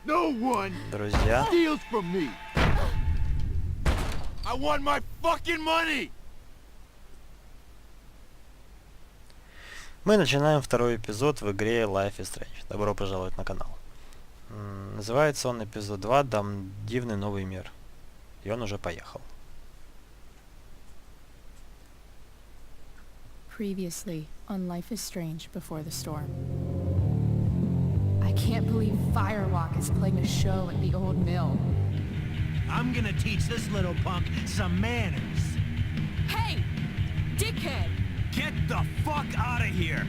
No one Друзья. steals from me. I want my fucking money. Мы начинаем второй эпизод в игре Life is Strange. Добро пожаловать на канал. Называется он эпизод 2 «Дам дивный новый мир». И он уже поехал. Previously on Life is Strange Before the Storm. I can't believe Firewalk is playing a show at the old mill. I'm gonna teach this little punk some manners. Hey! Dickhead! Get the fuck out of here!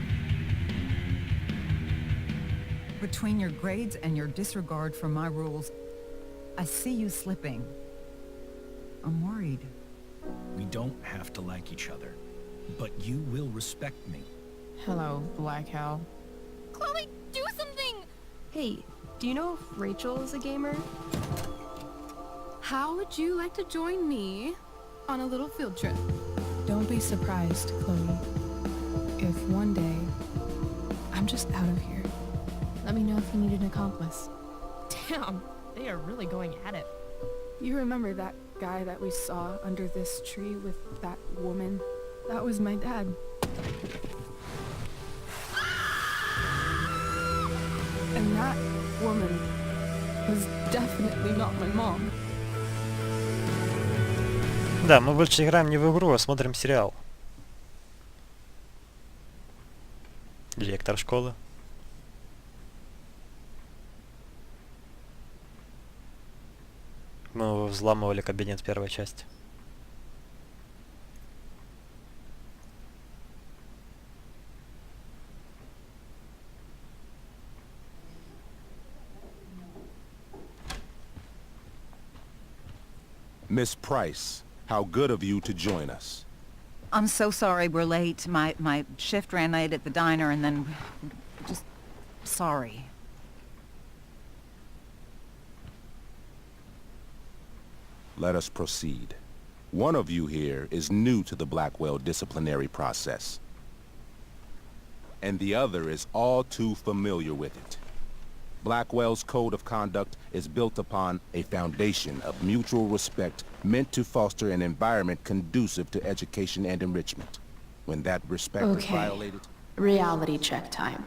Between your grades and your disregard for my rules, I see you slipping. I'm worried. We don't have to like each other, but you will respect me. Hello, Black Owl. Chloe, do something! Hey, do you know if Рэйчел is a gamer? How would you like to join me on a little field trip? Don't be surprised, Chloe, if one day I'm just out of here. Let me know if you need an accomplice. Damn, they are really going at it. You remember that guy that we saw under this tree with that woman? That was my dad. And that woman was definitely not my mom. Да, мы больше играем не в игру, а смотрим сериал. Директор школы. Мы взламывали кабинет первой части. Miss Price, how good of you to join us. I'm so sorry we're late. My shift ran late at the diner and then... just... sorry. Let us proceed. One of you here is new to the Blackwell disciplinary process, and the other is all too familiar with it. Blackwell's code of conduct is built upon a foundation of mutual respect meant to foster an environment conducive to education and enrichment. When that respect is violated... Reality check time.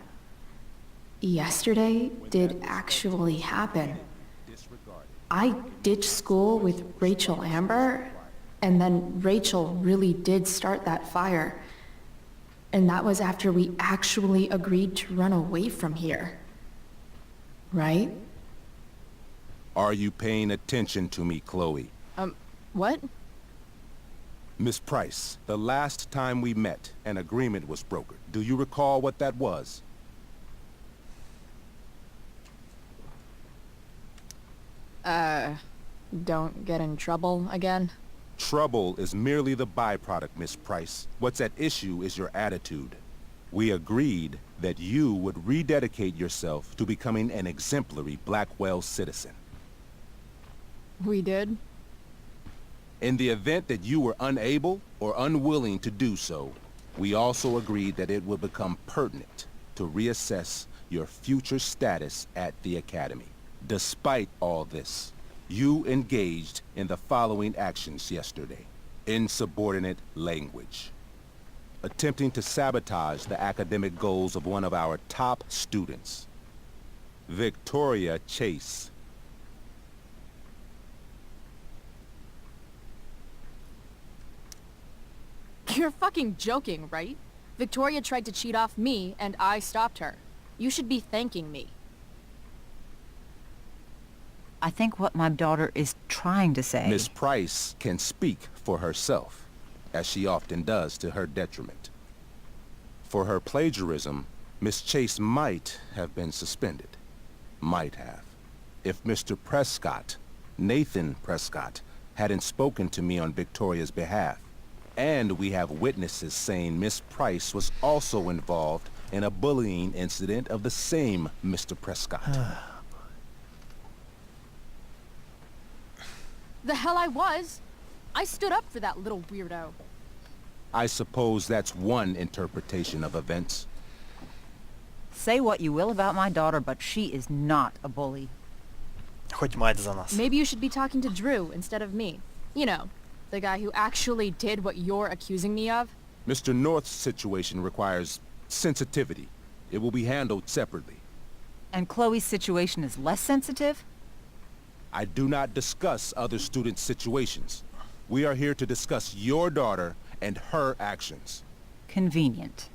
Yesterday did actually happen. I ditched school with Рэйчел Ember, and then Рэйчel really did start that fire. And that was after we actually agreed to run away from here. Right? Are you paying attention to me, Chloe? What? Miss Price, the last time we met, an agreement was brokered. Do you recall what that was? Don't get in trouble again? Trouble is merely the byproduct, Miss Price. What's at issue is your attitude. We agreed that you would rededicate yourself to becoming an exemplary Blackwell citizen. We did? In the event that you were unable or unwilling to do so, we also agreed that it would become pertinent to reassess your future status at the Academy. Despite all this, you engaged in the following actions yesterday. Insubordinate language. Attempting to sabotage the academic goals of one of our top students, Victoria Chase. You're fucking joking, right? Victoria tried to cheat off me, and I stopped her. You should be thanking me. I think what my daughter is trying to say... Miss Price can speak for herself, as she often does to her detriment. For her plagiarism, Miss Chase might have been suspended. Might have. If Mr. Prescott, Nathan Prescott, hadn't spoken to me on Victoria's behalf. And we have witnesses saying Miss Price was also involved in a bullying incident of the same Mr. Prescott. The hell I was! I stood up for that little weirdo. I suppose that's one interpretation of Say what you will about my daughter, but she is not a bully. Хоть мать за нас. Maybe you should be talking to Drew instead of me. You know, the guy who actually did what you're accusing me of. Mr. North's situation requires sensitivity. It will be handled separately. And Chloe's situation is less sensitive? I do not discuss other students' situations. We are here to discuss your daughter and her actions. Convenient.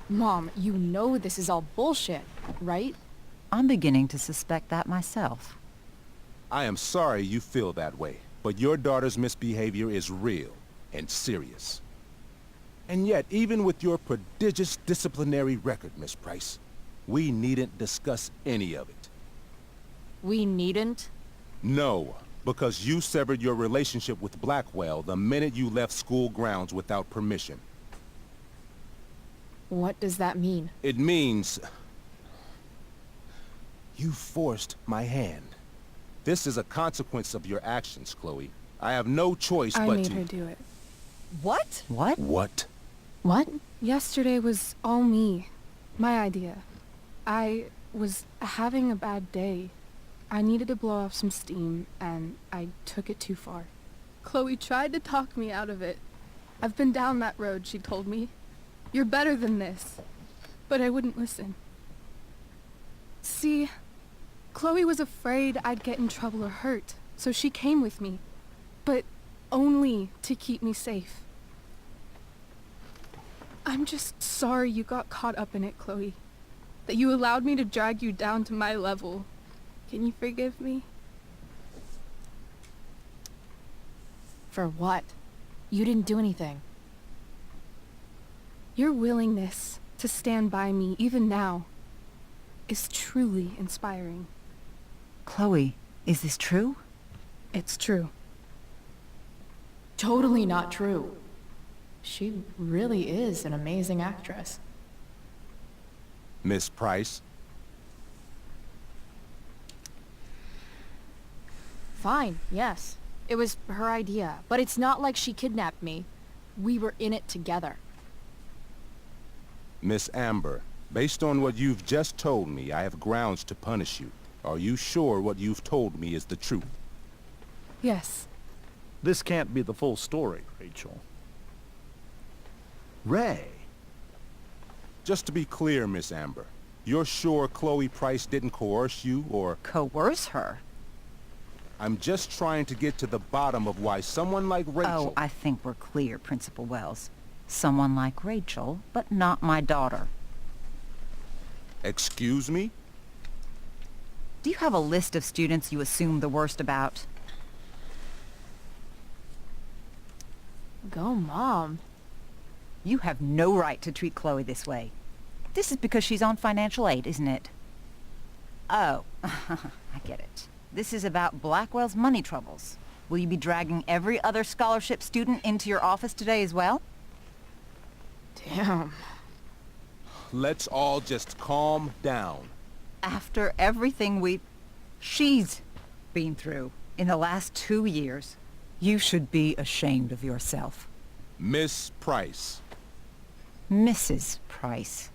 Mom, you know this is all bullshit, right? I'm beginning to suspect that myself. I am sorry you feel that way, but your daughter's misbehavior is real and serious. And yet, even with your prodigious disciplinary record, Miss Price, we needn't discuss any of it. We needn't? No, because you severed your relationship with Blackwell the minute you left school grounds without permission. What does that mean? It means... you forced my hand. This is a consequence of your actions, Chloe. I have no choice I but made to... her do it. What? What? What? What? Yesterday was all me. My idea. I was having a bad day. I needed to blow off some steam, and I took it too far. Chloe tried to talk me out of it. I've been down that road, she told me. You're better than this. But I wouldn't listen. See, Chloe was afraid I'd get in trouble or hurt, so she came with me. But only to keep me safe. I'm just sorry you got caught up in it, Chloe. That you allowed me to drag you down to my level. Can you forgive me? For what? You didn't do anything. Your willingness to stand by me, even now, is truly inspiring. Chloe, is this true? It's true. Totally not true. She really is an amazing actress. Miss Price? Fine, yes. It was her idea, but it's not like she kidnapped me. We were in it together. Miss Amber, based on what you've just told me, I have grounds to punish you. Are you sure what you've told me is the truth? Yes. This can't be the full story, Рэйчел. Ray. Just to be clear, Miss Amber, you're sure Chloe Price didn't coerce you, or... Coerce her? I'm just trying to get to the bottom of why someone like Рэйchel... Oh, I think we're clear, Principal Wells. Someone like Рэйchel, but not my daughter. Excuse me? Do you have a list of students you assume the worst about? Go, Mom. You have no right to treat Chloe this way. This is because she's on financial aid, isn't it? Oh, I get it. This is about Blackwell's money troubles. Will you be dragging every other scholarship student into your office today as well? Damn. Let's all just calm down. After everything she's been through in the last 2 years, you should be ashamed of yourself. Miss Price. Mrs. Price.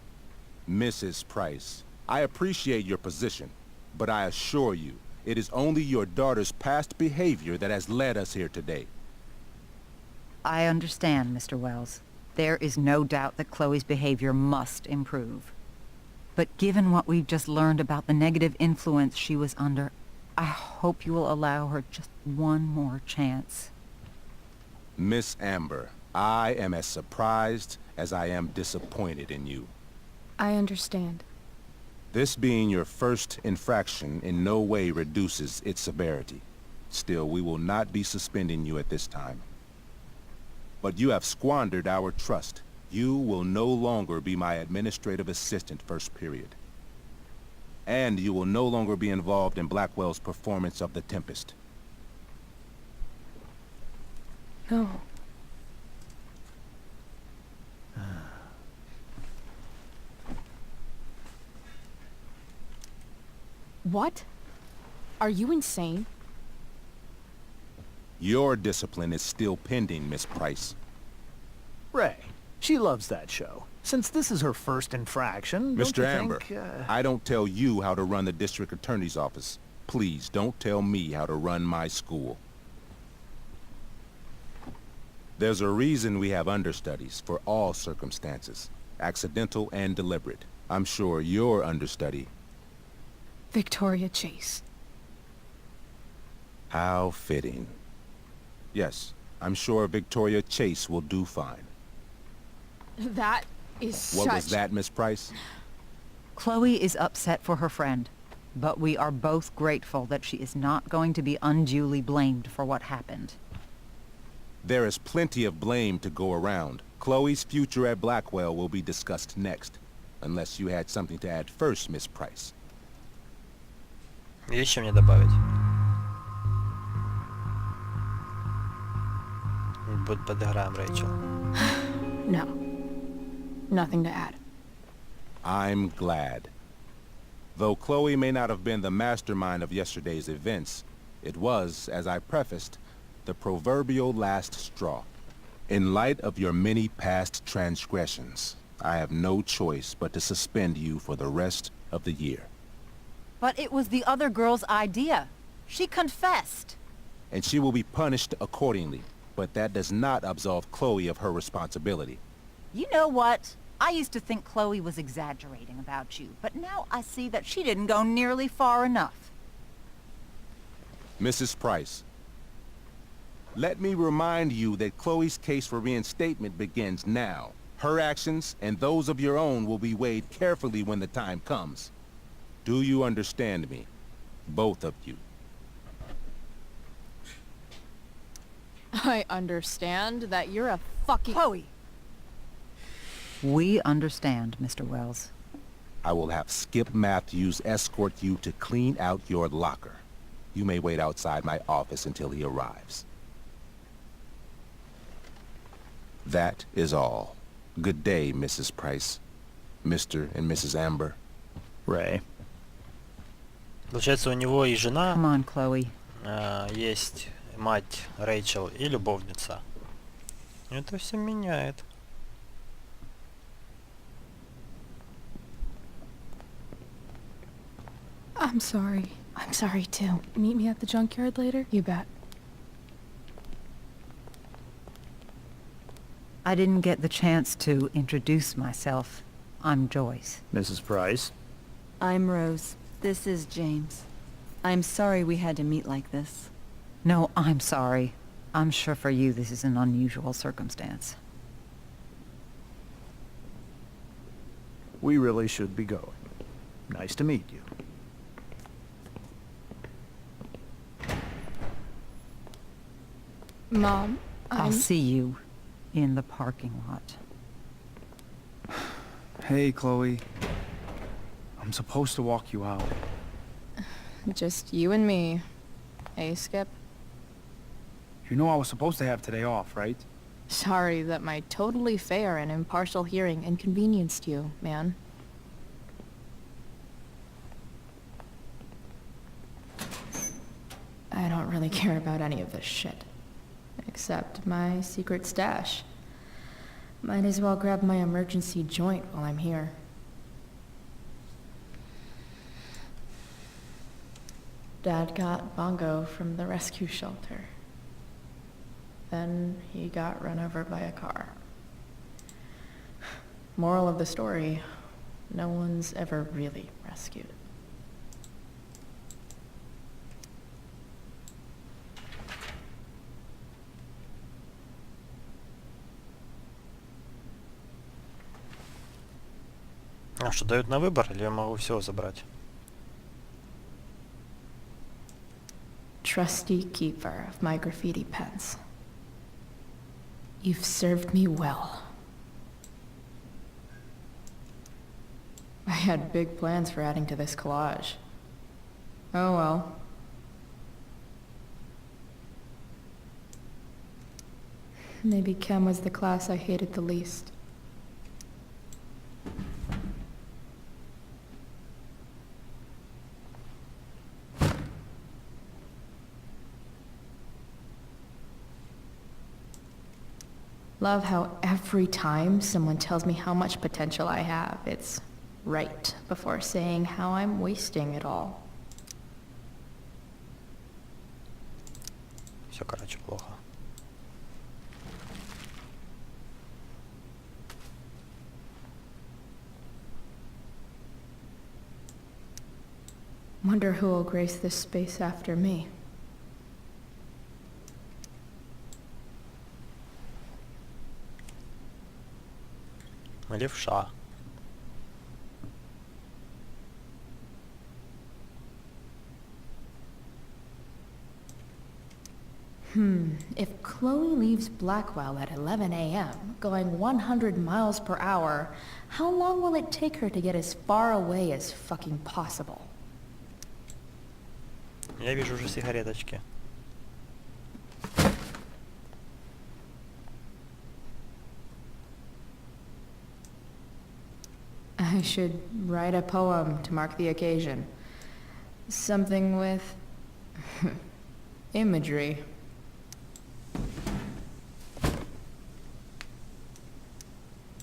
Mrs. Price, I appreciate your position, but I assure you, it is only your daughter's past behavior that has led us here today. I understand, Mr. Wells. There is no doubt that Chloe's behavior must improve. But given what we've just learned about the negative influence she was under, I hope you will allow her just one more chance. Miss Amber, I am as surprised as I am disappointed in you. I understand. This being your first infraction in no way reduces its severity. Still, we will not be suspending you at this time. But you have squandered our trust. You will no longer be my administrative assistant first period. And you will no longer be involved in Blackwell's performance of The Tempest. No. What? Are you insane? Your discipline is still pending, Miss Price. Ray, She loves that show. Since this is her first infraction, don't Mr. you Amber, think, I don't tell you how to run the district attorney's office. Please don't tell me how to run my school. There's a reason we have understudies for all circumstances, accidental and deliberate. I'm sure your understudy. Victoria Chase. How fitting. Yes, I'm sure Victoria Chase will do fine. That is What such... was that, Miss Price? Chloe is upset for her friend, but we are both grateful that she is not going to be unduly blamed for what happened. There is plenty of blame to go around. Chloe's future at Blackwell will be discussed next. Unless you had something to add first, Miss Price. Есть что мне добавить? Подыграем Рэйчел. No. Nothing to add. I'm glad. Though Chloe may not have been the mastermind of yesterday's events, it was, as I prefaced, the proverbial last straw. In light of your many past transgressions, I have no choice but to suspend you for the rest of the year. But it was the other girl's idea. She confessed. And she will be punished accordingly, but that does not absolve Chloe of her responsibility. You know what? I used to think Chloe was exaggerating about you, but now I see that she didn't go nearly far enough. Mrs. Price, let me remind you that Chloe's case for reinstatement begins now. Her actions and those of your own will be weighed carefully when the time comes. Do you understand me? Both of you. I understand that you're a fucking... Chloe! We understand, Mr. Wells. I will have Skip Matthews escort you to clean out your locker. You may wait outside my office until he arrives. That is all. Good day, Mrs. Price. Mr. and Mrs. Amber. Ray. Получается, у него и жена, Come on, Chloe. есть мать Рэйчел и любовница. Это все меняет. I'm sorry. I'm sorry too. Meet me at the junkyard later? You bet. I didn't get the chance to introduce myself. I'm Joyce. Mrs. Price. I'm Rose. This is James. I'm sorry we had to meet like this. No, I'm sorry. I'm sure for you this is an unusual circumstance. We really should be going. Nice to meet you. Mom, I'll see you in the parking lot. Hey, Chloe. I'm supposed to walk you out. Just you and me. Hey, Skip. You know I was supposed to have today off, right? Sorry that my totally fair and impartial hearing inconvenienced you, man. I don't really care about any of this shit. Except my secret stash. Might as well grab my emergency joint while I'm here. Dad got Bongo from the rescue shelter. Then he got run over by a car. Moral of the story, no one's ever really rescued. А что, дают на выбор, или я могу все забрать? Trusty keeper of my graffiti pens. You've served me well. I had big plans for adding to this collage. Oh well. Maybe chem was the class I hated the least. Love how every time someone tells me how much potential I have, it's right before saying how I'm wasting it all. Все, короче, плохо. Wonder who will grace this space after me. Левша. If Chloe leaves Blackwell at 11 a.m., going 100 miles per hour, how long will it take her to get as far away as fucking possible? Я вижу уже сигареточки. I should write a poem to mark the occasion. Something with imagery.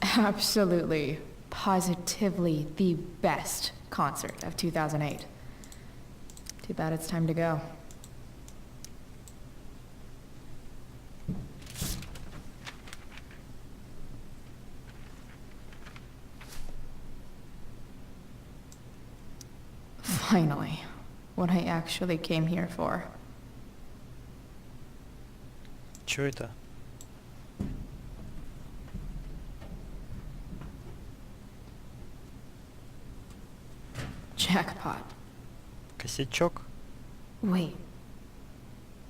Absolutely, positively the best concert of 2008. Too bad it's time to go. Finally, what I actually came here for. Чё это? Jackpot. Косячок? Wait.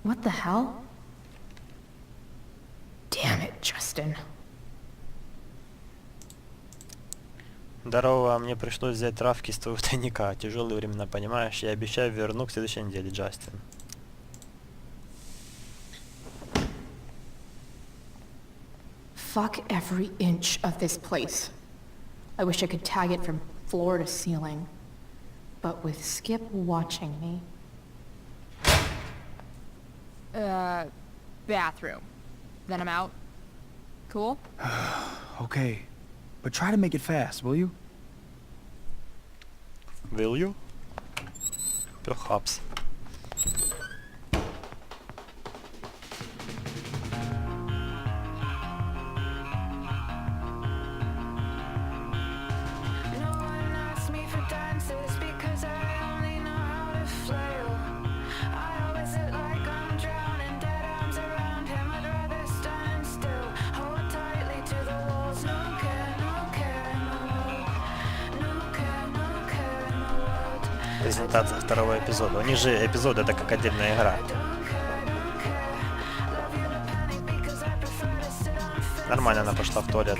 What the hell? Damn it, Justin. Здорово, мне пришлось взять травки из твоего тайника. Тяжелые времена, понимаешь? Я обещаю, верну к следующей неделе, Джастин. Fuck every inch of this place. I wish I could tag it from floor to ceiling. But with Skip watching me... Bathroom. Then I'm out. Cool? Okay. But try to make it fast, will you? Will you? Perhaps. Презентация второго эпизода. У них же эпизод это как отдельная игра. Нормально она пошла в туалет.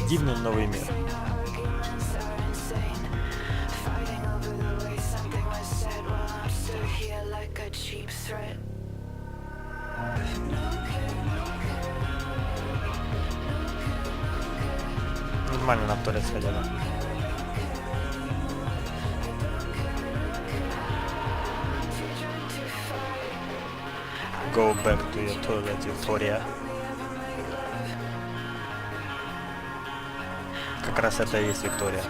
Дивный новый мир. Нормально на туалет сходила. Go back to your toilet, Victoria. Как раз это и есть Виктория.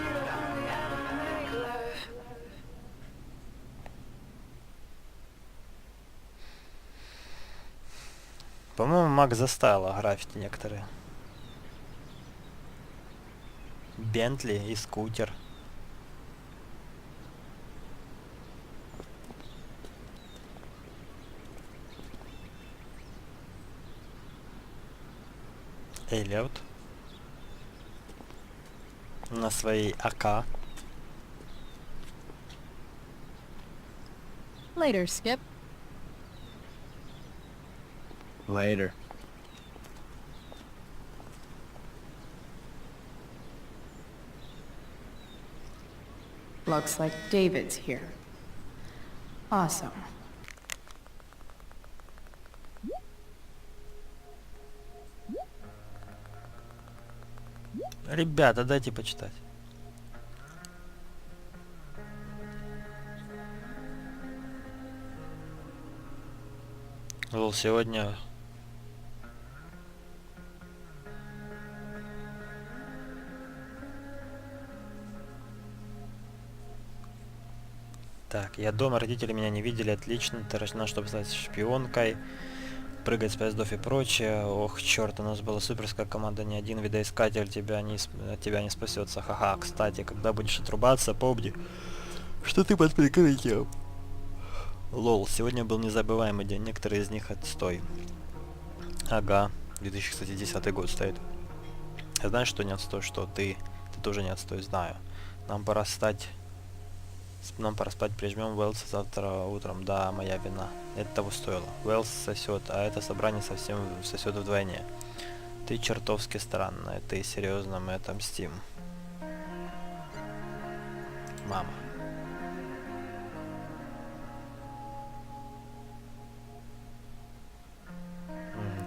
По-моему, Мак заставила граффити некоторые. Бентли и скутер. Эллиот. На своей АК. Later, Skip. Later. Looks like David's here. Awesome. Ребята, дайте почитать. Лол, сегодня... Так, я дома, родители меня не видели, отлично, ты рождена, чтобы стать шпионкой, прыгать с поездов и прочее. Ох, черт, у нас была суперская команда, ни один видоискатель от тебя не спасется. Ха-ха, кстати, когда будешь отрубаться, помни, что ты под прикрытием. Лол, сегодня был незабываемый день, некоторые из них отстой. Ага, 2010 год стоит. Я знаю, что не отстой, что ты тоже не отстой, знаю. Нам пора спать, прижмем Уэллса завтра утром. Да, моя вина. Это того стоило. Уэллс сосет, а это собрание совсем сосет вдвойне. Ты чертовски странная. Ты серьезно, мы отомстим. Мама.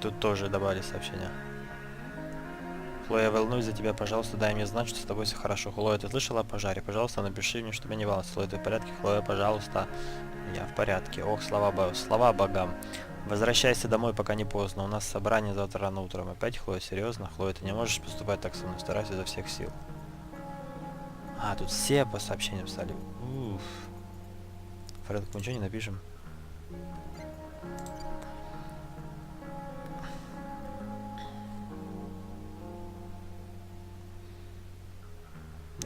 Тут тоже добавили сообщения. Хлоя, волнуюсь за тебя, пожалуйста, дай мне знать, что с тобой все хорошо. Хлоя, ты слышала о пожаре? Пожалуйста, напиши мне, чтобы я не волновался. Хлоя, ты в порядке? Хлоя, пожалуйста. Я в порядке. Ох, слава богам. Возвращайся домой, пока не поздно. У нас собрание завтра рано утром. Опять, Хлоя, серьезно? Хлоя, ты не можешь поступать так со мной. Старайся изо всех сил. А, тут все по сообщениям стали. Уф. Фред, мы ничего не напишем?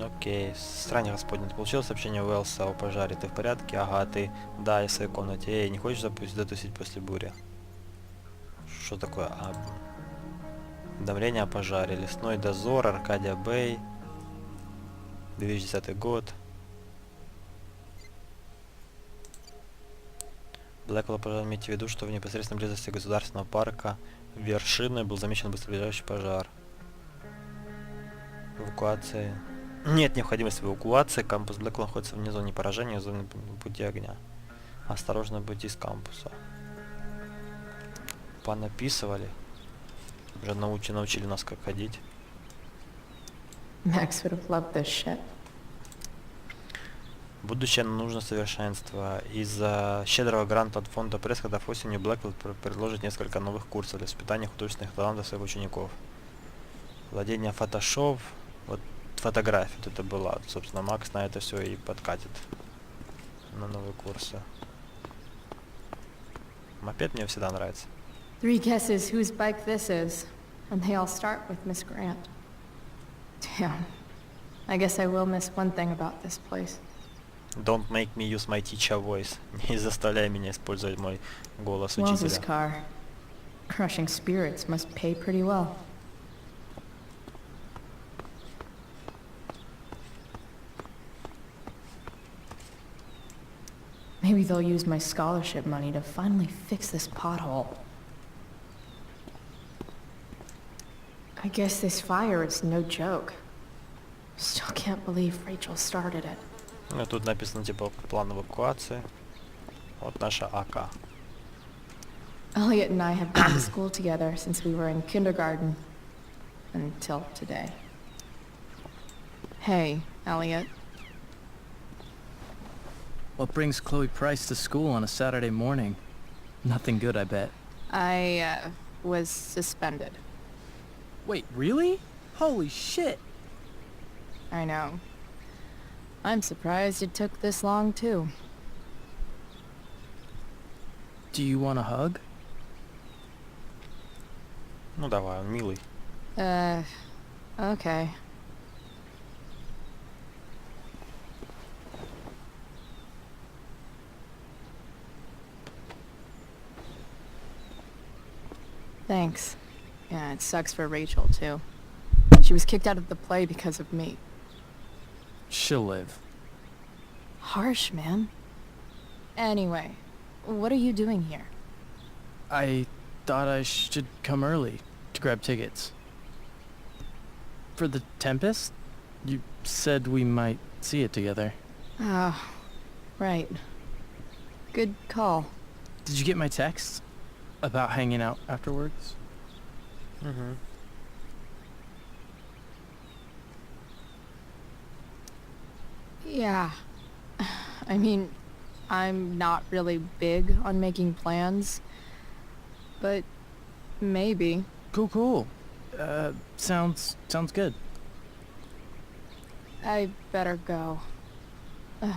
Окей, странник господень, ты получил сообщение Уэллса о пожаре? Ты в порядке? Ага, ты... Да, я в своей комнате. Эй, не хочешь затусить после бури? Что такое? Уведомление о пожаре. Лесной дозор, Аркадия Бэй. 2010 год. Блэквелл пожар. Имейте в виду, что в непосредственной близости государственного парка Вершины был замечен быстродвижущий пожар. Эвакуация. Нет необходимости в эвакуации. Кампус Блэквелл находится вне зоны поражения, в зоне пути огня. Осторожно будьте из кампуса. Понаписывали. Уже научили нас, как ходить. Max would have loved this shit. Будущее нужно совершенство. Из-за щедрого гранта от фонда пресс, когда осенью Блэквелл предложит несколько новых курсов для воспитания художественных талантов своих учеников. Владение фотошоп. Вот фотография вот это была. Собственно, Макс на это все и подкатит. На новые курсы. Мопед мне всегда нравится. 3 guesses whose bike this is, and they all start with Miss Grant. Damn. I guess I will miss one thing about this place. Don't make me use my teacher voice. Не заставляй меня использовать мой голос Wells's учителя. car. Crushing spirits must pay pretty well. Maybe they'll use my scholarship money to finally fix this pothole. I guess this fire is no joke. Still can't believe Рэйчел started it. Ну, тут написано типа план эвакуации. Вот наша АК. Elliot and I have gone to school together since we were in kindergarten. Until today. Hey, Elliot. What brings Chloe Price to school on a Saturday morning? Nothing good, I bet. I, was suspended. Wait, really? Holy shit! I know. I'm surprised it took this long, too. Do you want a hug? Ну давай, он милый. Okay. Thanks. Yeah, it sucks for Рэйчел, too. She was kicked out of the play because of me. She'll live. Harsh, man. Anyway, what are you doing here? I thought I should come early to grab tickets. For the Tempest? You said we might see it together. Oh, right. Good call. Did you get my text? About hanging out afterwards? Mm-hmm. Yeah. I mean, I'm not really big on making plans, but maybe. Cool. Sounds good. I better go.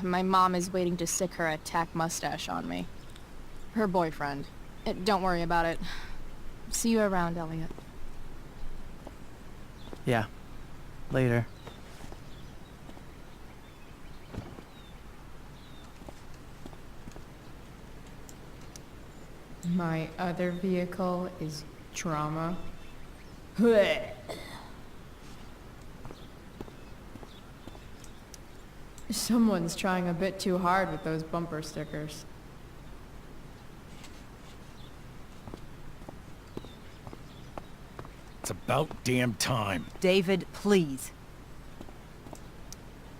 My mom is waiting to sick her attack mustache on me. Her boyfriend. Don't worry about it. See you around, Elliot. Yeah. Later. My other vehicle is drama. Someone's trying a bit too hard with those bumper stickers. It's about damn time. David, please.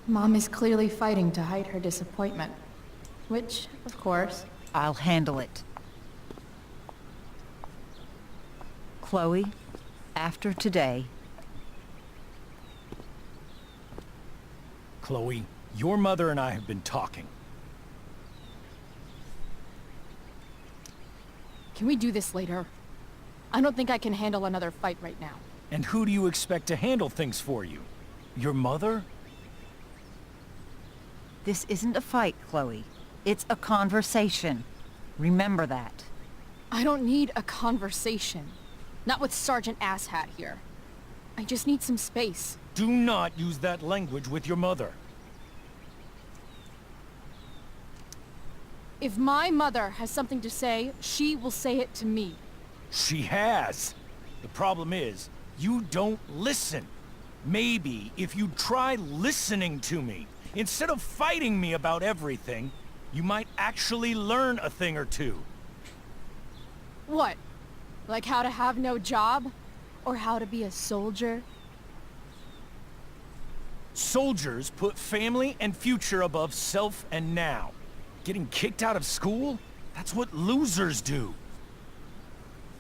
Mom is clearly fighting to hide her disappointment. Which, of course... I'll handle it. Chloe, after today... Chloe, your mother and I have been talking. Can we do this later? I don't think I can handle another fight right now. And who do you expect to handle things for you? Your mother? This isn't a fight, Chloe. It's a conversation. Remember that. I don't need a conversation. Not with Sergeant Asshat here. I just need some space. Do not use that language with your mother. If my mother has something to say, she will say it to me. She has. The problem is, you don't listen. Maybe if you try listening to me, instead of fighting me about everything, you might actually learn a thing or two. What? Like how to have no job? Or how to be a soldier? Soldiers put family and future above self and now. Getting kicked out of school? That's what losers do.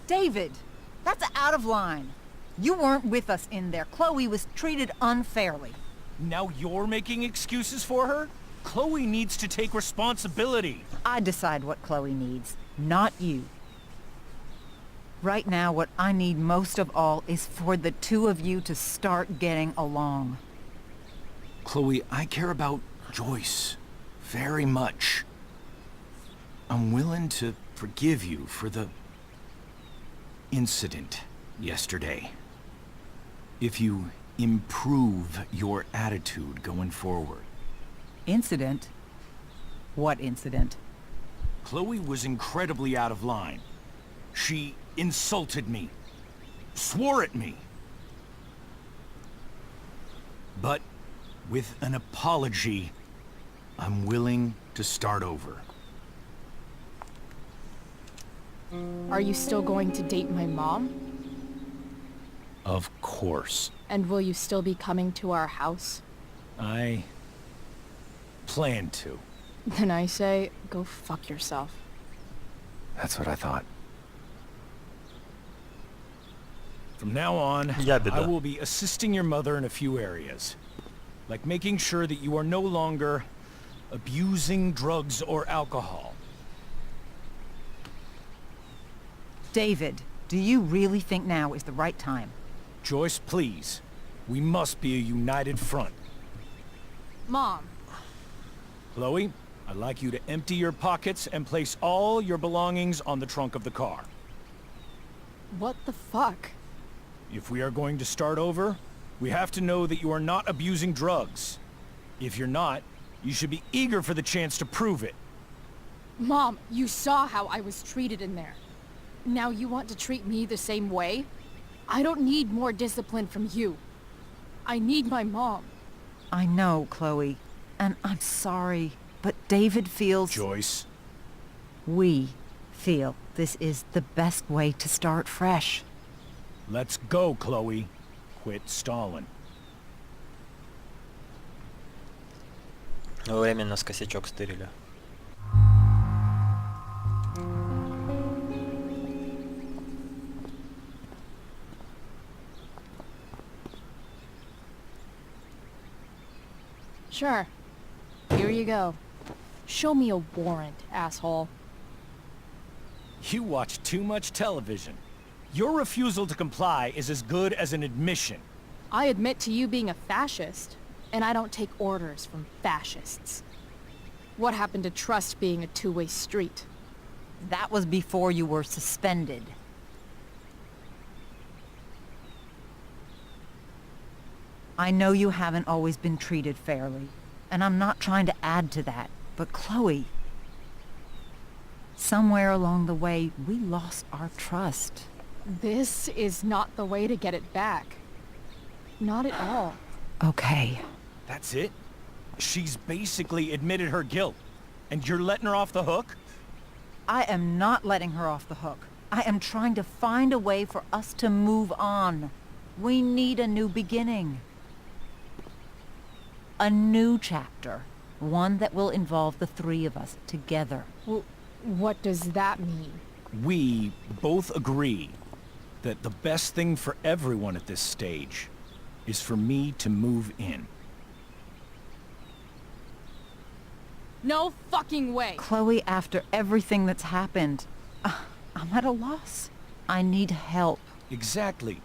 David, that's out of line. You weren't with us in there. Chloe was treated unfairly. Now you're making excuses for her? Chloe needs to take responsibility. I decide what Chloe needs, not you. Right now, what I need most of all is for the two of you to start getting along. Chloe, I care about Joyce very much. I'm willing to forgive you for the incident yesterday. If you improve your attitude going forward. Incident? What incident? Chloe was incredibly out of line. She insulted me, swore at me. But with an apology, I'm willing to start over. Are you still going to date my mom? Of course. And will you still be coming to our house? I plan to. Then I say, go fuck yourself. That's what I thought. From now on, Yeah, bida. I will be assisting your mother in a few areas. Like making sure that you are no longer abusing drugs or alcohol. David, do you really think now is the right time? Joyce, please. We must be a united front. Mom. Chloe, I'd like you to empty your pockets and place all your belongings on the trunk of the car. What the fuck? If we are going to start over, we have to know that you are not abusing drugs. If you're not, you should be eager for the chance to prove it. Mom, you saw how I was treated in there. Now you want to treat me the same way? I don't need more discipline from you. I need my mom. I know, Chloe, and I'm sorry, but David feels... Joyce. We feel this is the best way to start fresh. Let's go, Chloe. Quit stalling. Временно с косячок стырили. Sure. Here you go. Show me a warrant, asshole. You watch too much television. Your refusal to comply is as good as an admission. I admit to you being a fascist, and I don't take orders from fascists. What happened to trust being a two-way street? That was before you were suspended. I know you haven't always been treated fairly, and I'm not trying to add to that, but Chloe... Somewhere along the way, we lost our trust. This is not the way to get it back. Not at all. Okay. That's it? She's basically admitted her guilt, and you're letting her off the hook? I am not letting her off the hook. I am trying to find a way for us to move on. We need a new beginning. A new chapter. One that will involve the three of us together. What does that mean? We both agree that the best thing for everyone at this stage is for me to move in. No fucking way! Chloe, after everything that's happened, I'm at a loss. I need help. Exactly.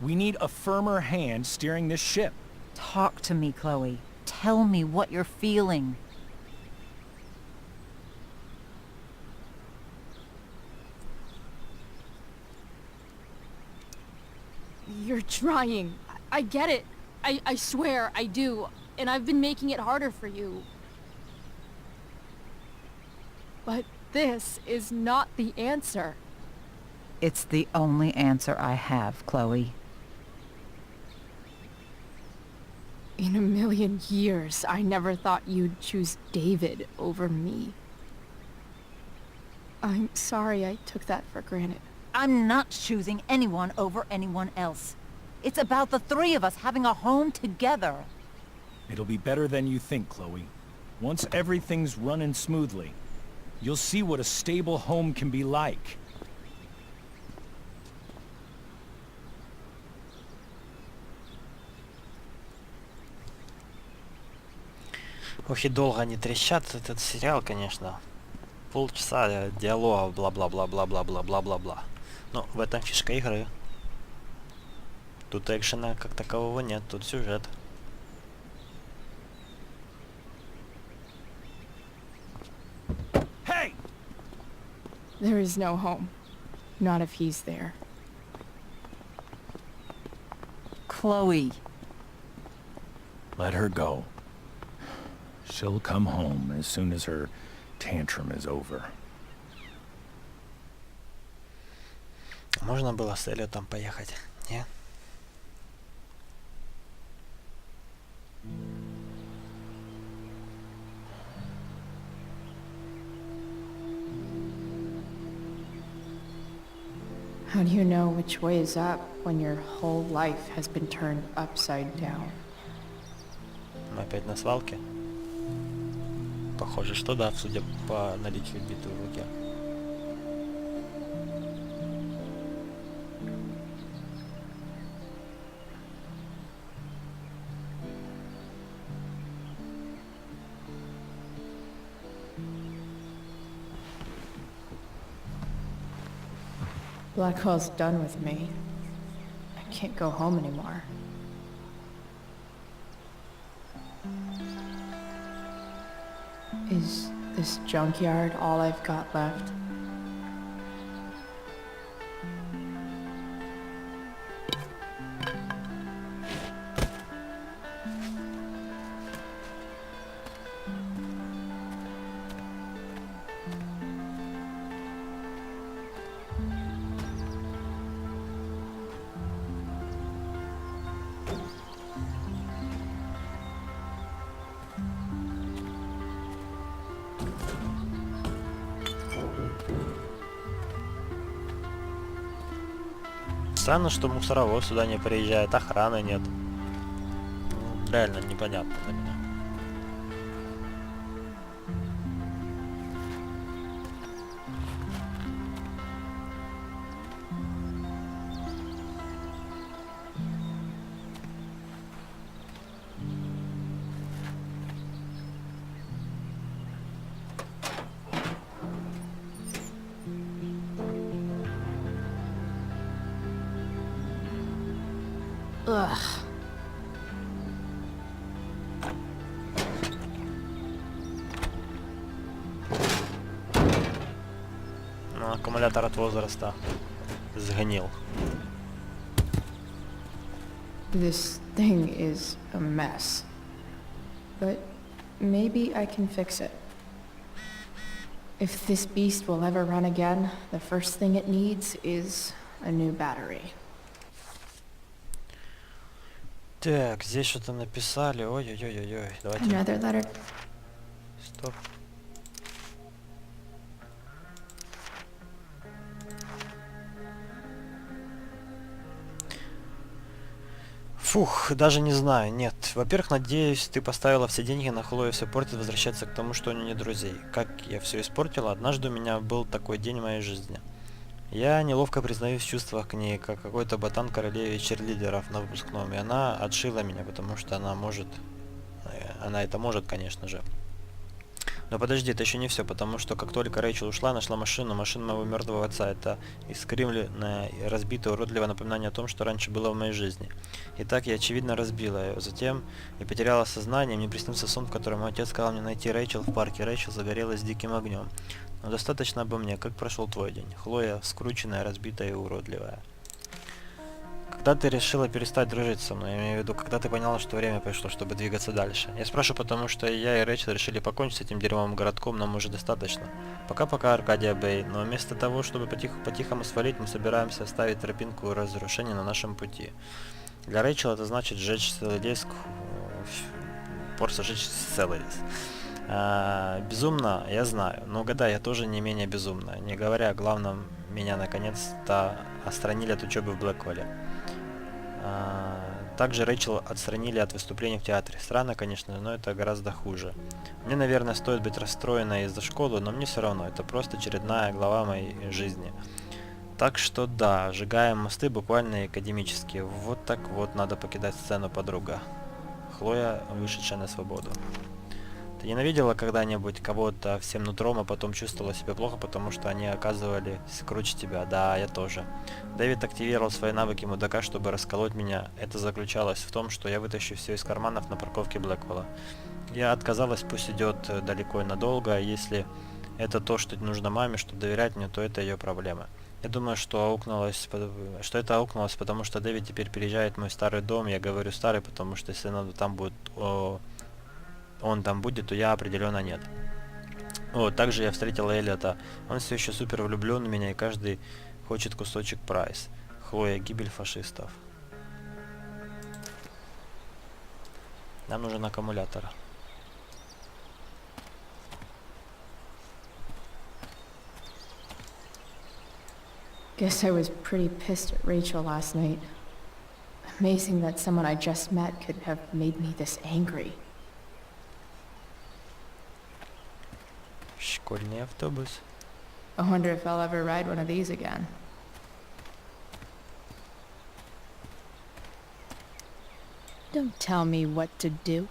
We need a firmer hand steering this ship. Talk to me, Chloe. Tell me what you're feeling. You're trying. I get it. I swear, I do. And I've been making it harder for you. But this is not the answer. It's the only answer I have, Chloe. In a million years, I never thought you'd choose David over me. I'm sorry I took that for granted. I'm not choosing anyone over anyone else. It's about the three of us having a home together. It'll be better than you think, Chloe. Once everything's running smoothly, you'll see what a stable home can be like. Ох и долго они трещат, этот сериал, конечно. Полчаса диалога, бла-бла-бла-бла-бла-бла-бла-бла-бла. Но в этом фишка игры. Тут экшена как такового нет, тут сюжет. Hey! There is no home. Not if he's there. Chloe. Let her go. She'll come home as soon as her tantrum is over. Можно было с Эллиотом поехать, не? How do you know which way is up when your whole life has been turned upside down? Мы опять на свалке? Похоже, что да, судя по наличию биты в руке. Blackwell's done with me. I can't go home anymore. Is this junkyard all I've got left? Странно, что мусоровоз сюда не приезжает, охраны нет. Ну, реально непонятно для меня. Ugh. Ну, аккумулятор от возраста сгнил. This thing is a mess. But maybe I can fix it. If this beast will ever run again, the first thing it needs is a new battery. Так, здесь что-то написали. Ой-ой-ой-ой. Давайте. Another letter. Стоп. Фух, даже не знаю, нет. Во-первых, надеюсь, ты поставила все деньги на Хлою, все портит, возвращаться к тому, что у нее нет друзей. Как я все испортила, однажды у меня был такой день в моей жизни. Я неловко признаюсь в чувствах к ней, как какой-то ботан королеве черлидеров на выпускном, и она отшила меня, потому что она может... Она это может, конечно же. Но подожди, это еще не все, потому что как только Рэйчел ушла, нашла машину моего мертвого отца. Это искривленное, разбитое, уродливое напоминание о том, что раньше было в моей жизни. Итак, я очевидно разбила ее. Затем я потеряла сознание, мне приснился сон, в котором мой отец сказал мне найти Рэйчел в парке. Рэйчел загорелась диким огнем. Но достаточно обо мне. Как прошел твой день? Хлоя, скрученная, разбитая и уродливая. Когда ты решила перестать дружить со мной? Я имею в виду, когда ты поняла, что время пришло, чтобы двигаться дальше. Я спрашиваю, потому что я и Рэйчел решили покончить с этим дерьмовым городком, нам уже достаточно. Пока-пока, Аркадия Бэй, но вместо того, чтобы по-тихому свалить, мы собираемся оставить тропинку разрушения на нашем пути. Для Рэйчел это значит сжечь целый лес, просто сжечь целый лес. Безумно, я знаю, но года я тоже не менее безумна. Не говоря о главном, меня наконец-то отстранили от учебы в Блэквелле. Также Рэйчел отстранили от выступлений в театре. Странно, конечно, но это гораздо хуже. Мне, наверное, стоит быть расстроенной из-за школы, но мне все равно. Это просто очередная глава моей жизни. Так что да, сжигаем мосты буквально академически. Вот так вот надо покидать сцену, подруга. Хлоя, вышедшая на свободу. Ты ненавидела когда-нибудь кого-то всем нутром, а потом чувствовала себя плохо, потому что они оказывались круче тебя? Да, я тоже. Дэвид активировал свои навыки мудака, чтобы расколоть меня. Это заключалось в том, что я вытащу все из карманов на парковке Блэквелла. Я отказалась, пусть идет далеко и надолго, а если это то, что нужно маме, чтобы доверять мне, то это ее проблема. Я думаю, что это аукнулось, потому что Дэвид теперь переезжает в мой старый дом. Я говорю старый, потому что если там будет... он там будет, то я определенно нет. Вот, также я встретил Эллиота. Он все еще супер влюблен в меня, и каждый хочет кусочек Прайс. Хлоя, гибель фашистов. Нам нужен аккумулятор. Guess I was pretty pissed at Рэйчел last night. Amazing that someone I just met could have made me this angry. Школьный автобус. I wonder if I'll ever ride one of these again. Don't tell me what to do.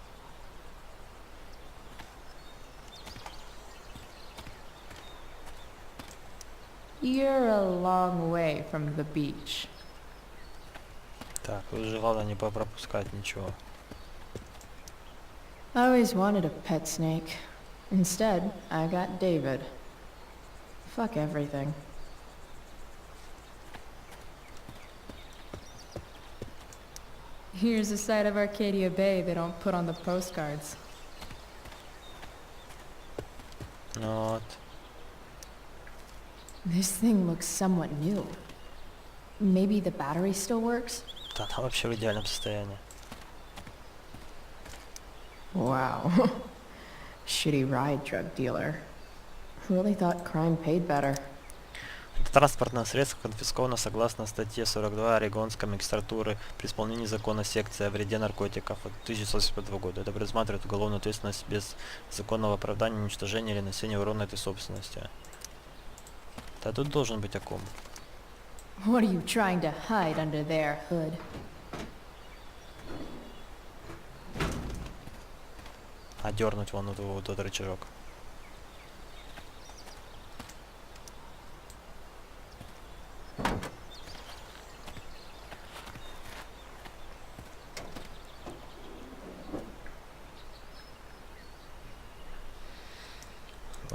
You're a long way from the beach. Так, тут же главное не пропускать ничего. I always wanted a pet snake. Instead, I got David. Fuck everything. Here's a side of Arcadia Bay they don't put on the postcards. Ну вот. This thing looks somewhat new. Maybe the battery still works? Да, она вообще в идеальном состоянии. Wow. Shitty ride, drug dealer. Really thought crime paid better. Это транспортное средство конфисковано согласно статье 42 Орегонской магистратуры при исполнении закона секции о вреде наркотиков от 1985 года. Это предусматривает уголовную ответственность без законного оправдания, уничтожения или носения урона этой собственности. Да тут должен быть аккум. What are you trying to hide under there, Hood? А дернуть вон вот тот рычажок.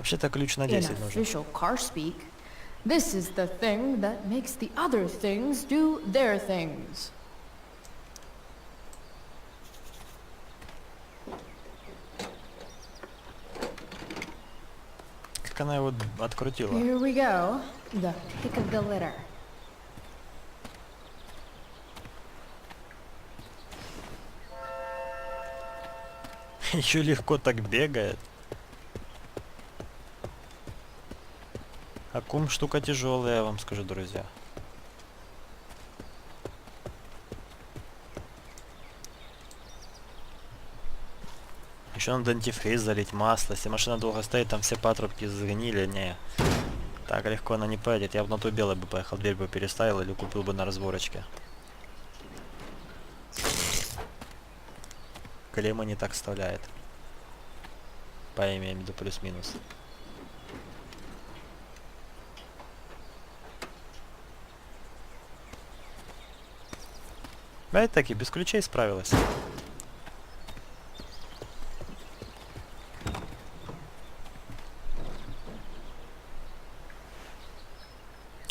Вообще-то ключ на In 10 нужен. official car speak, this is the thing that makes the other things do their things. Как она его открутила? Here we go. The pick of the litter. Еще легко так бегает. Аккум штука тяжелая, я вам скажу, друзья. Еще надо антифриз залить, масло. Если машина долго стоит, там все патрубки сгнили. Не. Так легко она не поедет. Я бы на то белое бы поехал, дверь бы переставил или купил бы на разборочке. Клемма не так вставляет. По имею в виду плюс-минус. Опять-таки, без ключей справилась.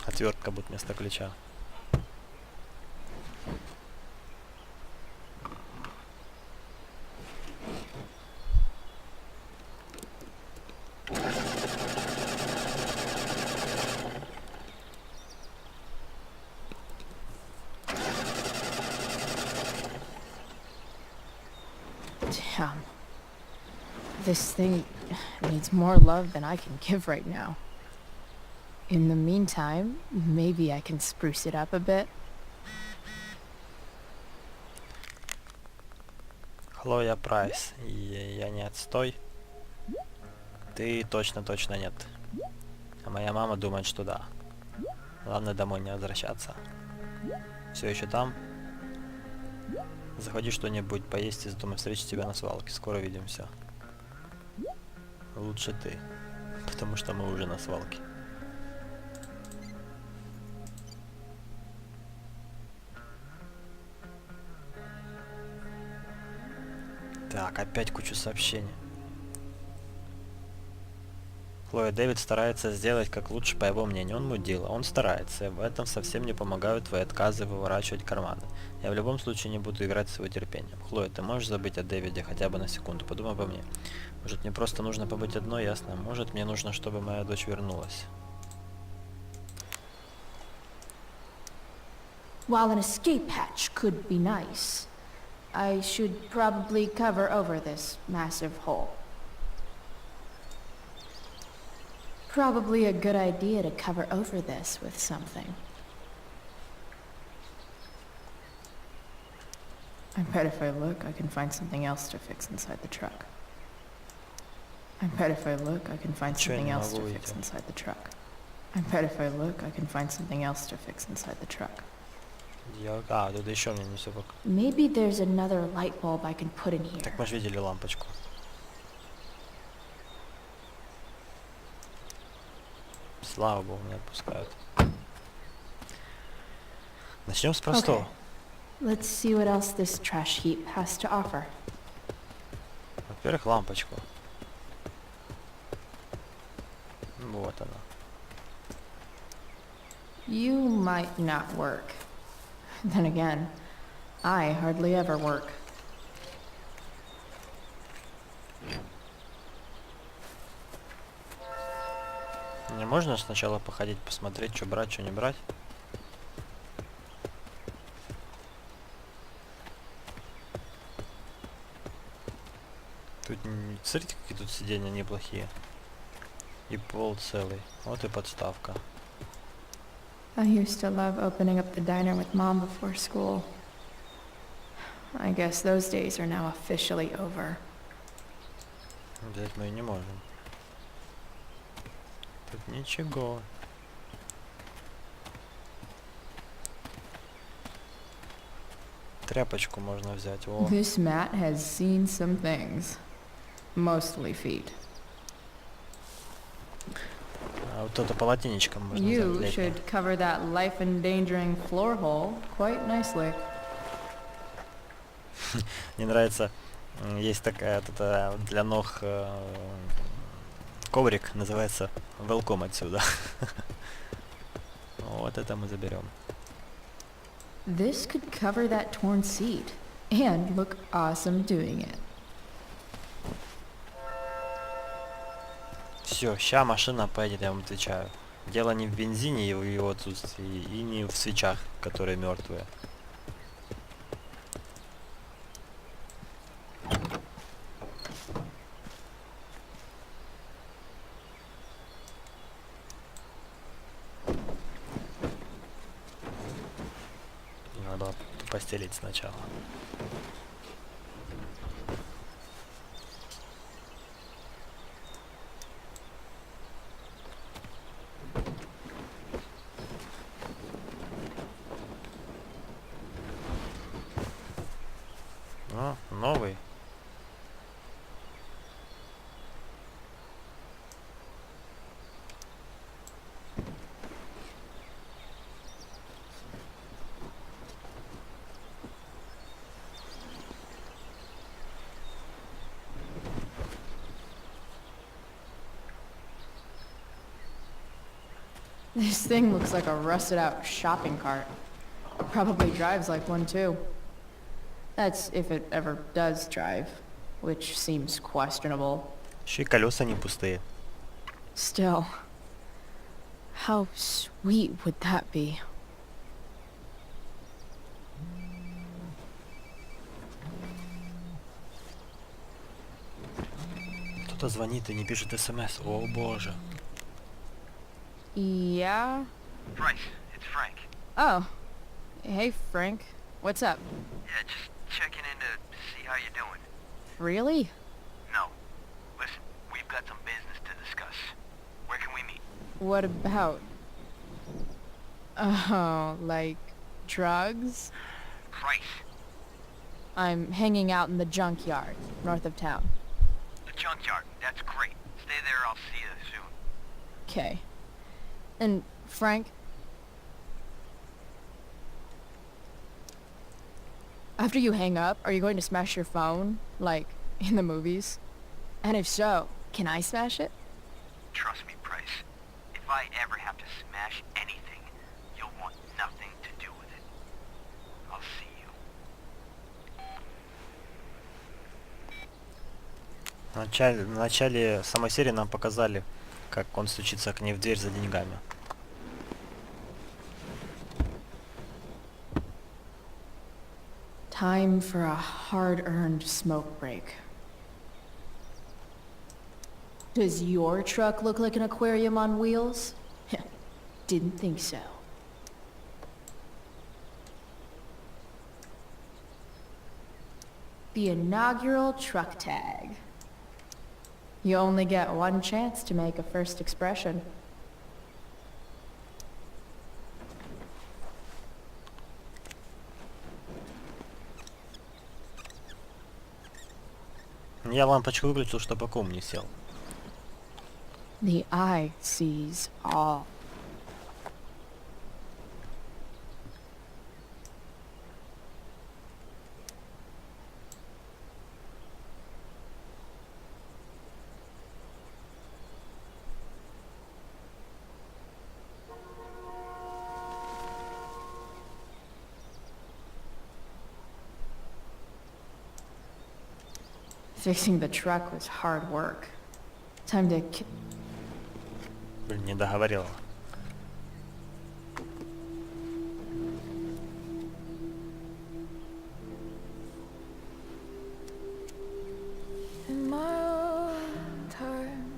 Отвертка будет вместо ключа. Damn. This thing needs more love than I can give right now. In the meantime, maybe I can spruce it up a bit. Хлоя Прайс. Я не отстой. Ты точно нет. А моя мама думает, что да. Главное домой не возвращаться. Все еще там? Заходи что-нибудь поесть из дома, встречу тебя на свалке. Скоро увидимся. Лучше ты. Потому что мы уже на свалке. Так, опять кучу сообщений. Хлоя, Дэвид старается сделать как лучше, по его мнению. Он мудила. Он старается. И в этом совсем не помогают твои отказы выворачивать карманы. Я в любом случае не буду играть с его терпением. Хлоя, ты можешь забыть о Дэвиде хотя бы на секунду? Подумай обо мне. Может, мне просто нужно побыть одной, ясно? Может, мне нужно, чтобы моя дочь вернулась. While an escape hatch could be nice, I should probably cover over this massive hole. Probably a good idea to cover over this with something. I bet if I look, I can find something else to fix inside the truck. I bet if I look, I can find something else to fix inside the truck. I bet if I look, I can find something else to fix inside the truck. Тут еще мне не все пока. Maybe there's another light bulb I can put in here. Так мы же видели лампочку. Слава богу, не отпускают. Начнем с простого. Let's see what else this trash heap has to offer. Во-первых, лампочку. Вот она. You might not work. Then again, I hardly ever work. Не можно сначала походить, посмотреть, что брать, что не брать? Тут, смотрите, какие тут сиденья неплохие. И пол целый. Вот и подставка. I used to love opening up the diner with Mom before school. I guess those days are now officially over. Взять мы и не можем. Тут ничего. Тряпочку можно взять. О. This mat has seen some things. Mostly feet. А вот это полотенечко можно взять. You should cover that life-endangering floor hole quite nicely. Мне нравится, есть такая для ног коврик называется «Welcome отсюда». Вот это мы заберем. This could cover that torn seat and look awesome doing it. Все, ща машина поедет, я вам отвечаю. Дело не в бензине и в его отсутствии, и не в свечах, которые мертвые. Надо постелить сначала. О, новый. This thing looks like a rusted out shopping cart. Probably drives like one too. That's if it ever does drive, which seems questionable. Еще и колеса не пустые. Still, how sweet would that be? Кто-то звонит и не пишет смс. О боже. Yeah? Price, it's Frank. Oh. Hey, Frank. What's up? Yeah, just checking in to see how you're doing. Really? No. Listen, we've got some business to discuss. Where can we meet? What about? Oh, like drugs? Price. I'm hanging out in the junkyard, north of town. The junkyard. That's great. Stay there, I'll see you soon. Okay. And, Frank? After you hang up, are you going to smash your phone? Like, in the movies? And if so, can I smash it? Trust me, Price. If I ever have to smash anything, you'll want nothing to do with it. I'll see you. В начале самой серии нам показали, как он стучится к ней в дверь за деньгами. Time for a hard-earned smoke break. Does your truck look like an aquarium on wheels? Didn't think so. The inaugural truck tag. You only get one chance to make a first expression. Я лампочку выключил, чтобы ком не сел. The eye sees all. Fixing the truck was hard work. Time to Блин, не договорила. In my own time,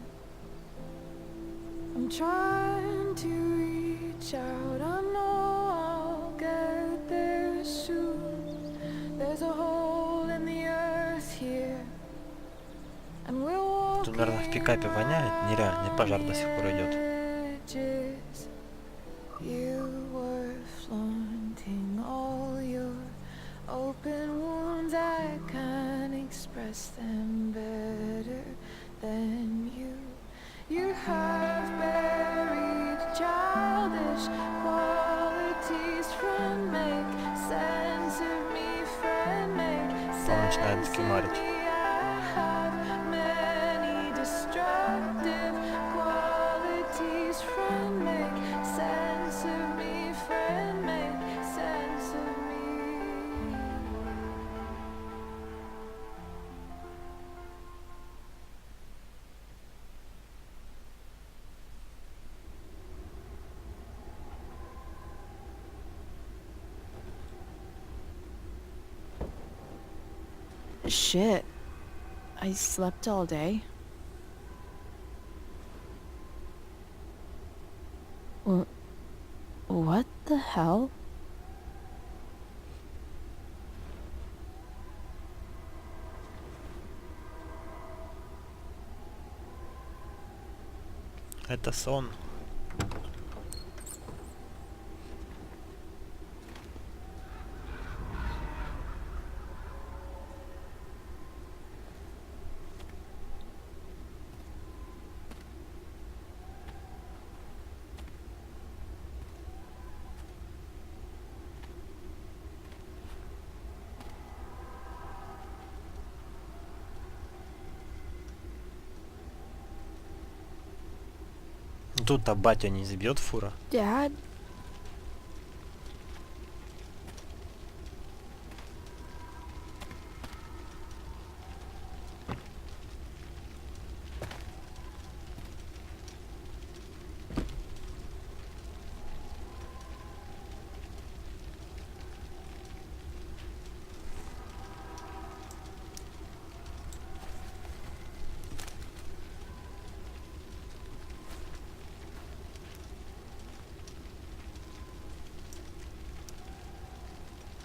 I'm trying to reach out. I know I'll get there soon. There's a hole in the earth here. Тут, наверное, в пикапе воняет. Нереальный пожар до сих пор идет. You were flaunting all your open wounds. I can't express them better than you. You have buried childish qualities. Friend, make sense of me. Friend, make sense of me. I have many destructive Shit. I slept all day. What the hell? Это сон. Тут-то батя не забьет фура. Dad?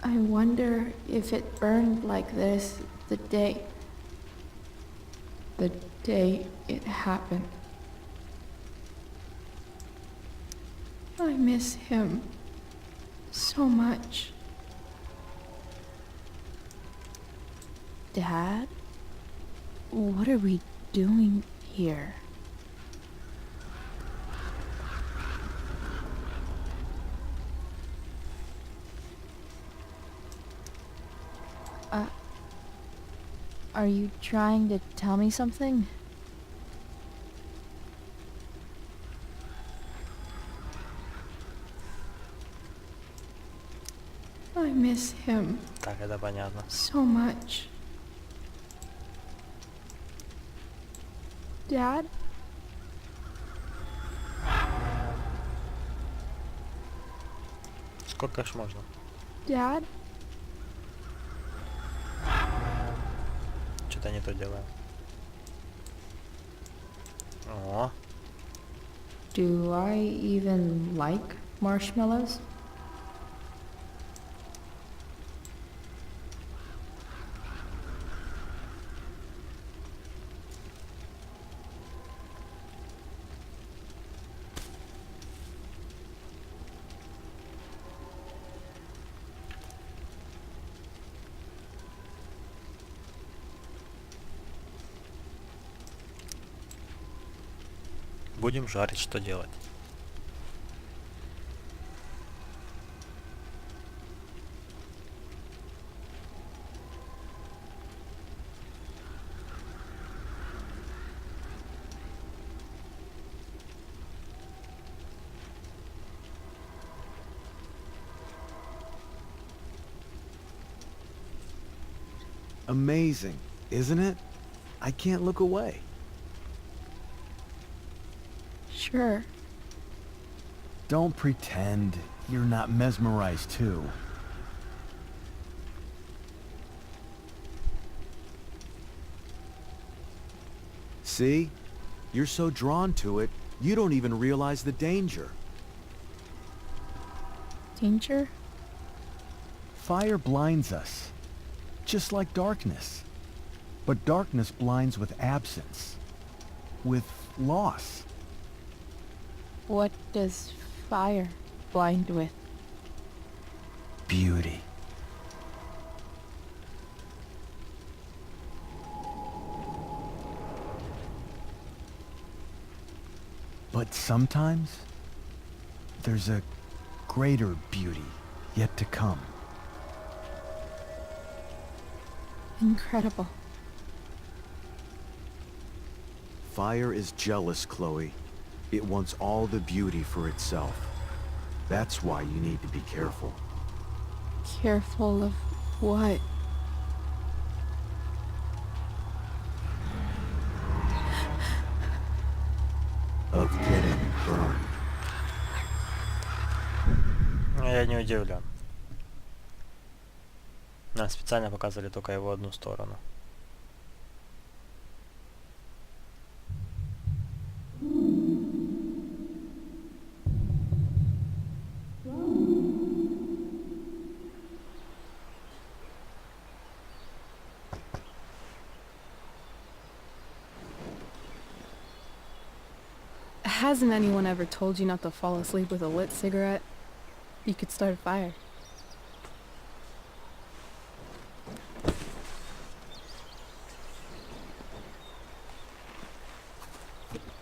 I wonder if it burned like this the day it happened. I miss him so much. Dad? What are we doing here? Are you trying to tell me something? I miss him Так, это понятно. so much. Dad? Сколько ж можно? Dad? Что-то не то делаю. О, Do I even like marshmallows? будем жарить, что делать? Amazing, isn't it? I can't look away. Sure. Don't pretend you're not mesmerized too. See? You're so drawn to it, you don't even realize the danger. Danger? Fire blinds us, just like darkness. But darkness blinds with absence, with loss. What does fire blind with? Beauty. But sometimes, there's a greater beauty yet to come. Incredible. Fire is jealous, Chloe. It wants all the beauty for itself. That's why you need to be careful. Careful of what? Of getting burned. Я не удивлен. Нам специально показывали только его одну сторону. Hasn't anyone ever told you not to fall asleep with a lit cigarette? You could start a fire.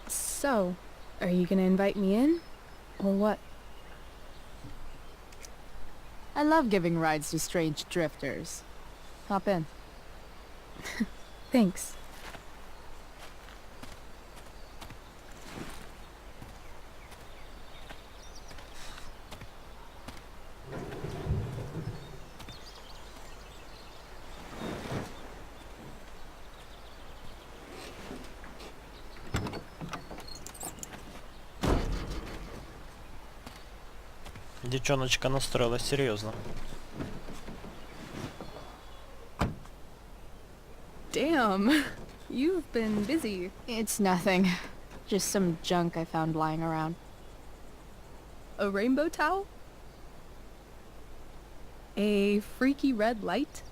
So, are you gonna invite me in? Or what? I love giving rides to strange drifters. Hop in. Thanks. Девчоночка настроилась серьезно. Damn, you've been busy. It's nothing. Just some junk I found lying around. A rainbow towel? A freaky red light?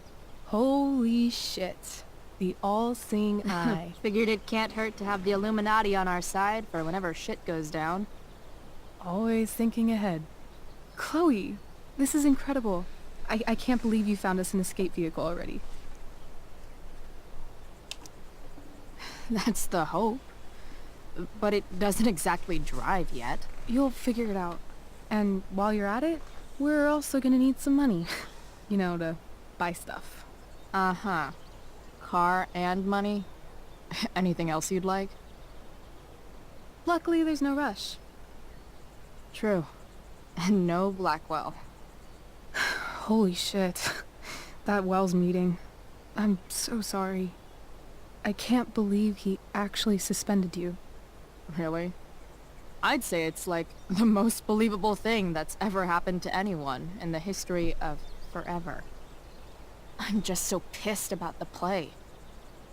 Holy shit. The all-seeing eye. Figured it can't hurt to have the Illuminati on our side for whenever shit goes down. Always thinking ahead. Chloe, this is incredible. I can't believe you found us an escape vehicle already. That's the hope. But it doesn't exactly drive yet. You'll figure it out. And while you're at it, we're also gonna need some money. You know, to buy stuff. Uh-huh. Car and money? Anything else you'd like? Luckily, there's no rush. True. And no Blackwell. Holy shit. That Wells meeting. I'm so sorry. I can't believe he actually suspended you. Really? I'd say it's like the most believable thing that's ever happened to anyone in the history of forever. I'm just so pissed about the play.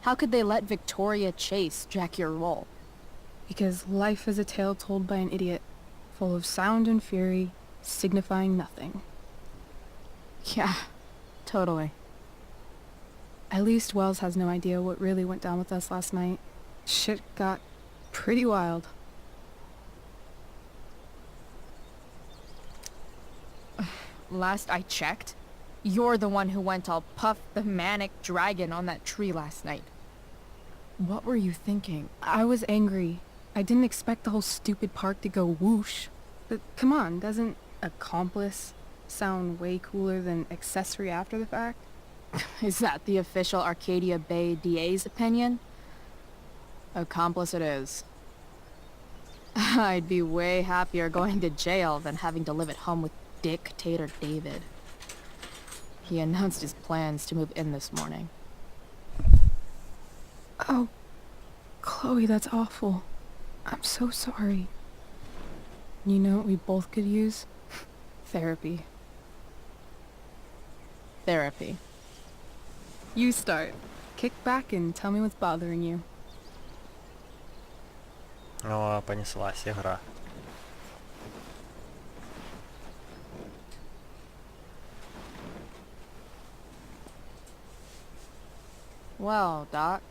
How could they let Victoria Chase jack your role? Because life is a tale told by an idiot, full of sound and fury, signifying nothing. Yeah, totally. At least Wells has no idea what really went down with us last night. Shit got pretty wild. Last I checked, you're the one who went all Puff the Manic Dragon on that tree last night. What were you thinking? I was angry. I didn't expect the whole stupid park to go whoosh. But come on, doesn't accomplice sound way cooler than accessory after the fact? Is that the official Arcadia Bay DA's opinion? Accomplice it is. I'd be way happier going to jail than having to live at home with Dictator David. He announced his plans to move in this morning. Oh, Chloe, that's awful. I'm so sorry. You know what we both could use? Therapy. Therapy. You start. Kick back and tell me what's bothering you. О, понеслась игра. Well, Doc.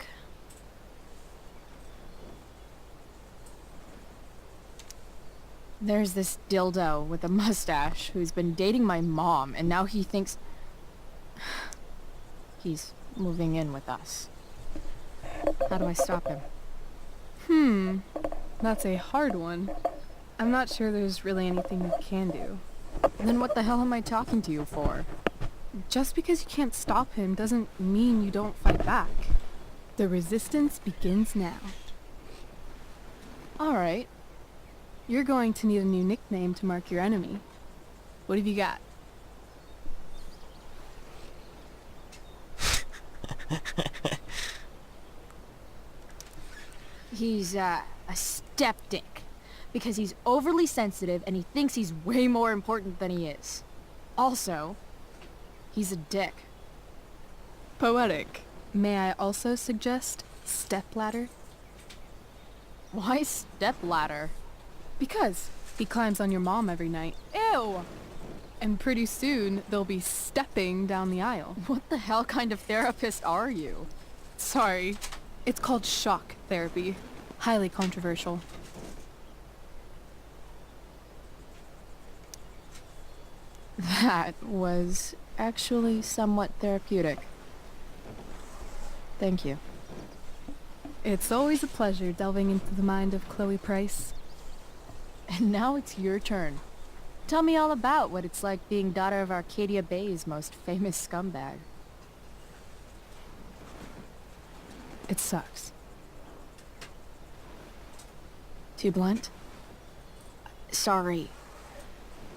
There's this dildo with a mustache who's been dating my mom, and now he thinks he's moving in with us. How do I stop him? That's a hard one. I'm not sure there's really anything you can do. Then what the hell am I talking to you for? Just because you can't stop him doesn't mean you don't fight back. The resistance begins now. Alright. You're going to need a new nickname to mark your enemy. What have you got? He's, a step-dick. Because he's overly sensitive and he thinks he's way more important than he is. Also, he's a dick. Poetic. May I also suggest stepladder? Why stepladder? Because he climbs on your mom every night. Ew! And pretty soon, they'll be stepping down the aisle. What the hell kind of therapist are you? Sorry. It's called shock therapy. Highly controversial. That was actually somewhat therapeutic. Thank you. It's always a pleasure delving into the mind of Chloe Price. And now it's your turn. Tell me all about what it's like being daughter of Arcadia Bay's most famous scumbag. It sucks. Too blunt? Sorry.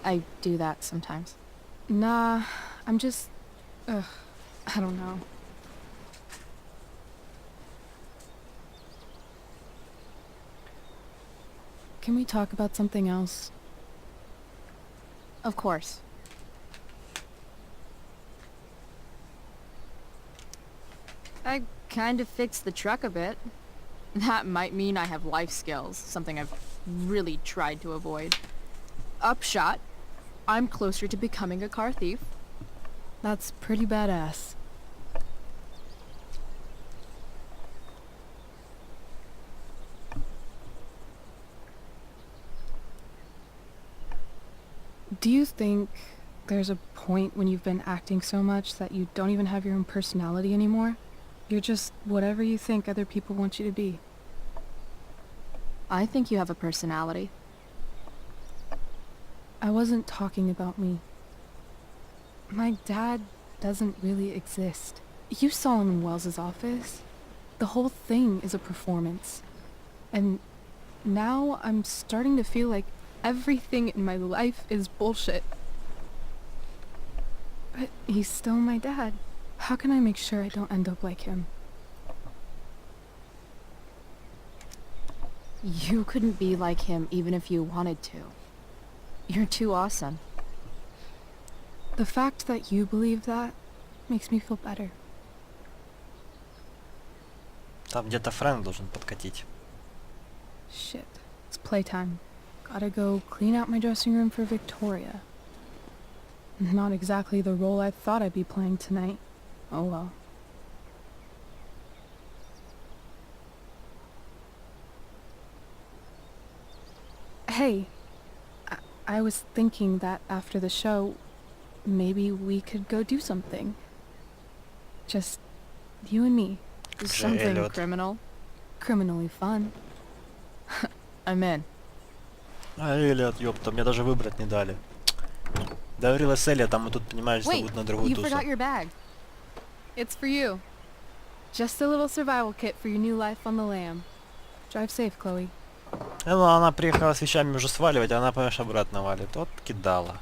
I do that sometimes. Nah, I'm just... I don't know. Can we talk about something else? Of course. I kind of fixed the truck a bit. That might mean I have life skills, something I've really tried to avoid. Upshot, I'm closer to becoming a car thief. That's pretty badass. Do you think there's a point when you've been acting so much that you don't even have your own personality anymore? You're just whatever you think other people want you to be. I think you have a personality. I wasn't talking about me. My dad doesn't really exist. You saw him in Wells's office. The whole thing is a performance. And now I'm starting to feel like everything in my life is bullshit. But he's still my dad. How can I make sure I don't end up like him? You couldn't be like him even if you wanted to. You're too awesome. The fact that you believe that makes me feel better. Там где-то Фрэнк должен подкатить. Shit. It's playtime. Gotta go clean out my dressing room for Victoria. Not exactly the role I thought I'd be playing tonight. Oh well. Hey, I was thinking that after the show, maybe we could go do something. Just you and me. Something criminal? Criminally fun. I'm in. А, Эллиот, ёпта, мне даже выбрать не дали. Договорилась Элли, там мы тут, понимаешь, Wait, зовут на другую you тусу. forgot your bag. It's for you. Just a little survival kit for your new life on the lam. Drive safe, Chloe. Ну, она приехала с вещами уже сваливать, а она, понимаешь, обратно валит. Вот кидала.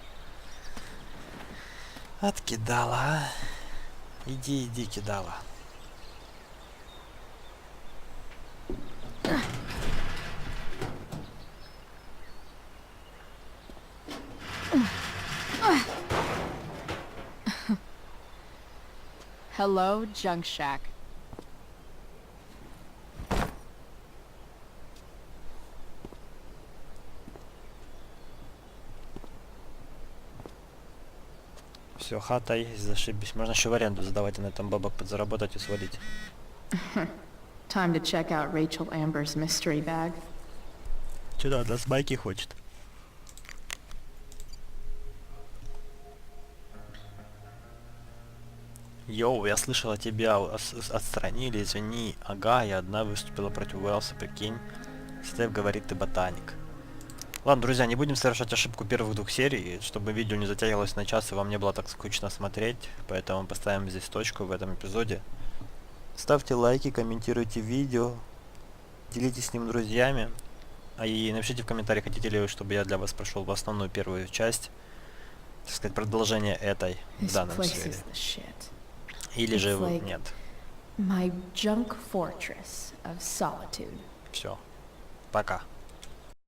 Откидала, а. Иди, иди, кидала. Hello, Junk Shack. Все, хата есть, зашибись. Можно еще в аренду сдавать и на этом бабок подзаработать и свалить. Time to check out Рэйчел Эмбер's mystery bag. Сюда, да, с байки хочет. Йоу, я слышала, тебя отстранили, извини. Ага, я одна выступила против Уэллса, прикинь. Стеф говорит, ты ботаник. Ладно, друзья, не будем совершать ошибку первых двух серий, чтобы видео не затягивалось на час и вам не было так скучно смотреть. Поэтому поставим здесь точку в этом эпизоде. Ставьте лайки, комментируйте видео, делитесь с ним друзьями. И напишите в комментариях, хотите ли вы, чтобы я для вас прошел в основную первую часть, так сказать, продолжение этой в данном серии. Или же нет. My junk fortress of solitude. Все. Пока.